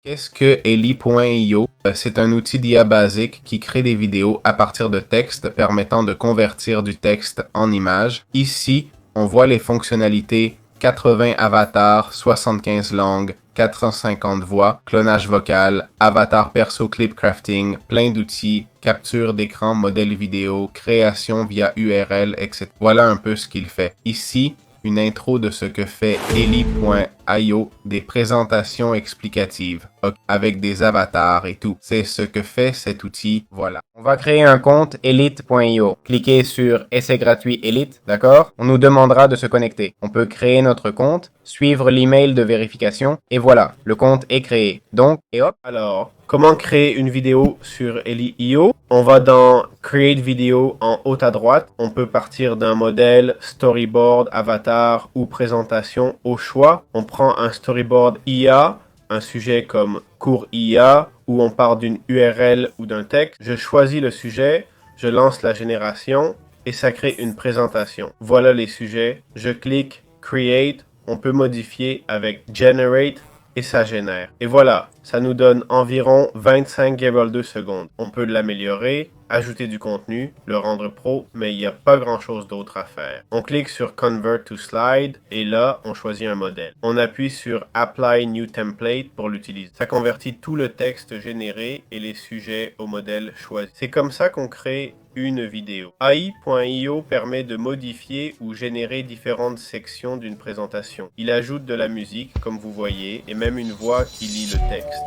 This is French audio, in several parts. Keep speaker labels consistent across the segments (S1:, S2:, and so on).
S1: Qu'est-ce que Eli.io? C'est un outil d'IA basique qui crée des vidéos à partir de textes permettant de convertir du texte en images. Ici, on voit les fonctionnalités 80 avatars, 75 langues, 450 voix, clonage vocal, avatar perso clip crafting, plein d'outils, capture d'écran, modèle vidéo, création via URL, etc. Voilà un peu ce qu'il fait. Ici, une intro de ce que fait Eli.io, des présentations explicatives, avec des avatars et tout. C'est ce que fait cet outil, voilà.
S2: On va créer un compte Elite.io. Cliquez sur Essai gratuit Elite, d'accord? On nous demandera de se connecter. On peut créer notre compte, suivre l'email de vérification, et voilà, le compte est créé. Donc, et hop.
S3: Alors, comment créer une vidéo sur Eli.io? On va dans Create Video en haut à droite. On peut partir d'un modèle, storyboard, avatar ou présentation au choix. On prend un storyboard IA, un sujet comme cours IA, où on part d'une URL ou d'un texte. Je choisis le sujet, je lance la génération et ça crée une présentation. Voilà les sujets. Je clique Create. On peut modifier avec Generate et ça génère. Et voilà, ça nous donne environ 25,2 secondes. On peut l'améliorer, ajouter du contenu, le rendre pro, mais il n'y a pas grand chose d'autre à faire. On clique sur Convert to Slide et là, on choisit un modèle. On appuie sur Apply New Template pour l'utiliser. Ça convertit tout le texte généré et les sujets au modèle choisi. C'est comme ça qu'on crée une vidéo. AI.io permet de modifier ou générer différentes sections d'une présentation. Il ajoute de la musique, comme vous voyez, et même une voix qui lit le texte.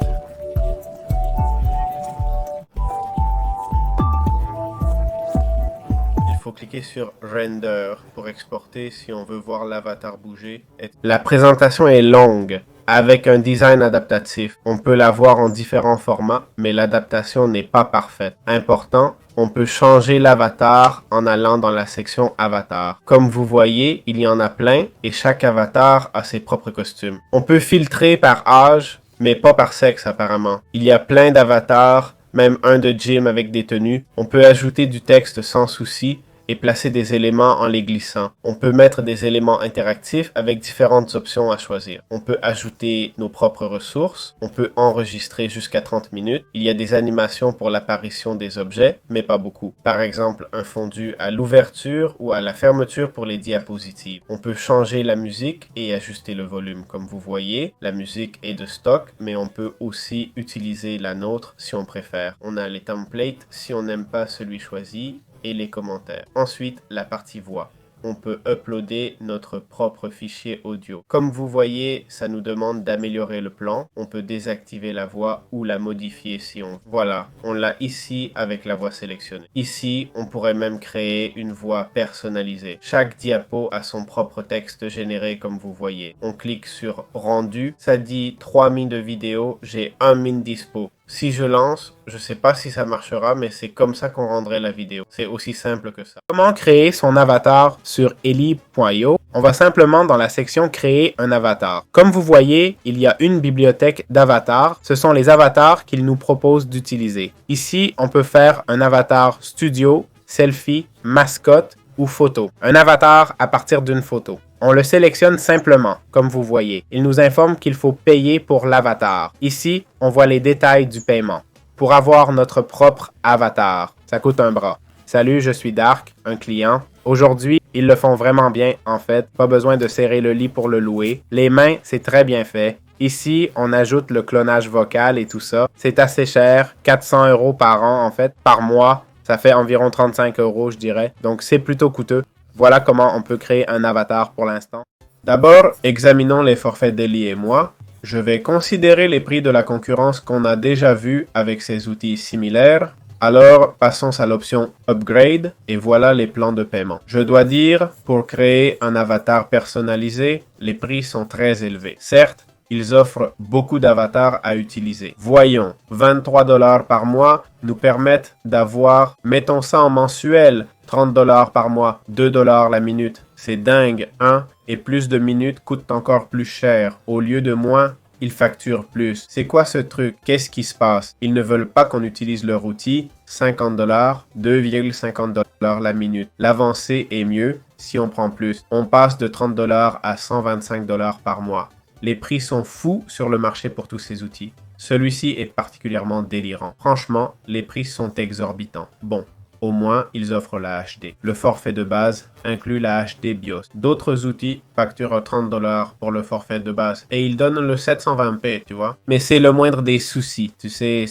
S3: Il faut cliquer sur Render pour exporter si on veut voir l'avatar bouger. La présentation est longue, avec un design adaptatif. On peut la voir en différents formats, mais l'adaptation n'est pas parfaite. Important, on peut changer l'avatar en allant dans la section avatar. Comme vous voyez, il y en a plein et chaque avatar a ses propres costumes. On peut filtrer par âge, mais pas par sexe apparemment. Il y a plein d'avatars, même un de gym avec des tenues. On peut ajouter du texte sans souci et placer des éléments en les glissant. On peut mettre des éléments interactifs avec différentes options à choisir. On peut ajouter nos propres ressources. On peut enregistrer jusqu'à 30 minutes. Il y a des animations pour l'apparition des objets, mais pas beaucoup. Par exemple, un fondu à l'ouverture ou à la fermeture pour les diapositives. On peut changer la musique et ajuster le volume. Comme vous voyez, la musique est de stock, mais on peut aussi utiliser la nôtre si on préfère. On a les templates si on n'aime pas celui choisi et les commentaires. Ensuite, la partie voix. On peut uploader notre propre fichier audio. Comme vous voyez, ça nous demande d'améliorer le plan. On peut désactiver la voix ou la modifier si on veut. Voilà, on l'a ici avec la voix sélectionnée. Ici, on pourrait même créer une voix personnalisée. Chaque diapo a son propre texte généré comme vous voyez. On clique sur rendu. Ça dit 3 min de vidéo, j'ai 1 min dispo. Si je lance, je sais pas si ça marchera, mais c'est comme ça qu'on rendrait la vidéo. C'est aussi simple que ça.
S2: Comment créer son avatar sur Eli.io? On va simplement dans la section créer un avatar. Comme vous voyez, il y a une bibliothèque d'avatars. Ce sont les avatars qu'il nous propose d'utiliser. Ici, on peut faire un avatar studio, selfie, mascotte ou photo. Un avatar à partir d'une photo. On le sélectionne simplement, comme vous voyez. Il nous informe qu'il faut payer pour l'avatar. Ici, on voit les détails du paiement. Pour avoir notre propre avatar, ça coûte un bras. Salut, je suis Dark, un client. Aujourd'hui, ils le font vraiment bien, en fait. Pas besoin de serrer le lit pour le louer. Les mains, c'est très bien fait. Ici, on ajoute le clonage vocal et tout ça. C'est assez cher, 400 € par an, en fait, par mois. Ça fait environ 35 €, je dirais. Donc, c'est plutôt coûteux. Voilà comment on peut créer un avatar pour l'instant.
S3: D'abord, examinons les forfaits d'Eli et moi. Je vais considérer les prix de la concurrence qu'on a déjà vus avec ces outils similaires. Alors, passons à l'option Upgrade et voilà les plans de paiement. Je dois dire, pour créer un avatar personnalisé, les prix sont très élevés. Certes, ils offrent beaucoup d'avatars à utiliser. Voyons, 23 $ par mois nous permettent d'avoir, mettons ça en mensuel, 30 $ par mois, 2 $ la minute. C'est dingue, hein? Et plus de minutes coûtent encore plus cher. Au lieu de moins, ils facturent plus. C'est quoi ce truc? Qu'est-ce qui se passe? Ils ne veulent pas qu'on utilise leur outil. 50 $, 2,50 $ la minute. L'avancée est mieux si on prend plus. On passe de 30 $ à 125 $ par mois. Les prix sont fous sur le marché pour tous ces outils. Celui-ci est particulièrement délirant. Franchement, les prix sont exorbitants. Bon, au moins, ils offrent la HD. Le forfait de base inclut la HD BIOS. D'autres outils facturent 30 $ pour le forfait de base. Et ils donnent le 720p, tu vois. Mais c'est le moindre des soucis. Tu sais,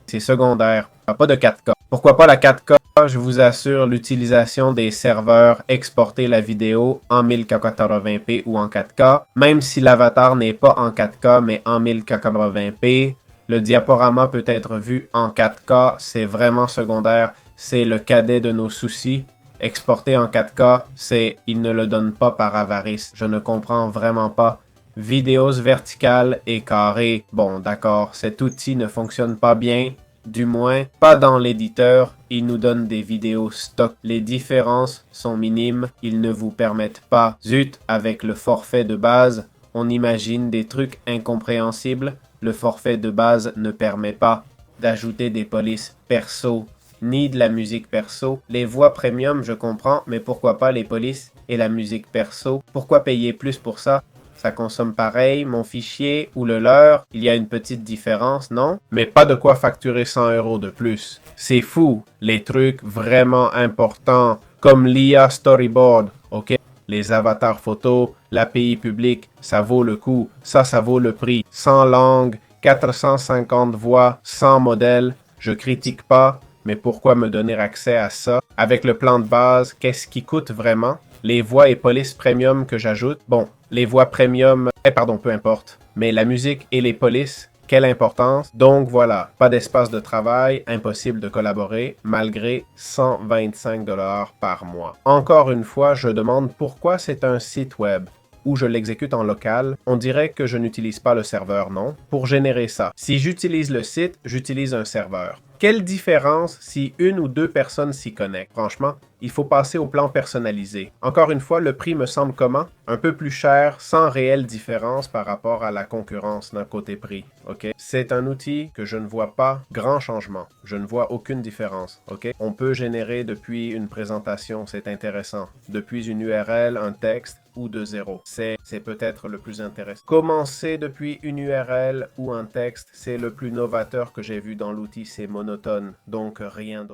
S3: c'est secondaire. Pas de 4K. Pourquoi pas la 4K? Je vous assure l'utilisation des serveurs exporter la vidéo en 1080p ou en 4K. Même si l'avatar n'est pas en 4K mais en 1080p, le diaporama peut être vu en 4K. C'est vraiment secondaire. C'est le cadet de nos soucis. Exporter en 4K, ils ne le donnent pas par avarice. Je ne comprends vraiment pas. Vidéos verticales et carrées. Bon, d'accord, cet outil ne fonctionne pas bien. Du moins, pas dans l'éditeur, il nous donne des vidéos stock. Les différences sont minimes, ils ne vous permettent pas. Zut, avec le forfait de base, on imagine des trucs incompréhensibles. Le forfait de base ne permet pas d'ajouter des polices perso, ni de la musique perso. Les voix premium, je comprends, mais pourquoi pas les polices et la musique perso? Pourquoi payer plus pour ça? Ça consomme pareil, mon fichier ou le leur, il y a une petite différence, non?
S1: Mais pas de quoi facturer 100 € de plus.
S3: C'est fou, les trucs vraiment importants, comme l'IA Storyboard, ok? Les avatars photos, l'API publique, ça vaut le coup, ça vaut le prix. 100 langues, 450 voix, 100 modèles, je critique pas, mais pourquoi me donner accès à ça? Avec le plan de base, qu'est-ce qui coûte vraiment? Les voix et polices premium que j'ajoute, bon, les voix premium, peu importe. Mais la musique et les polices, quelle importance. Donc voilà, pas d'espace de travail, impossible de collaborer, malgré 125 $ par mois. Encore une fois, je demande pourquoi c'est un site web où je l'exécute en local. On dirait que je n'utilise pas le serveur, non? Pour générer ça, si j'utilise le site, j'utilise un serveur. Quelle différence si une ou deux personnes s'y connectent? Franchement, il faut passer au plan personnalisé. Encore une fois, le prix me semble comment? Un peu plus cher, sans réelle différence par rapport à la concurrence d'un côté prix, ok? C'est un outil que je ne vois pas grand changement. Je ne vois aucune différence, ok? On peut générer depuis une présentation, c'est intéressant. Depuis une URL, un texte ou de zéro. C'est peut-être le plus intéressant. Commencer depuis une URL ou un texte, c'est le plus novateur que j'ai vu dans l'outil, c'est monotone, donc rien d'autre.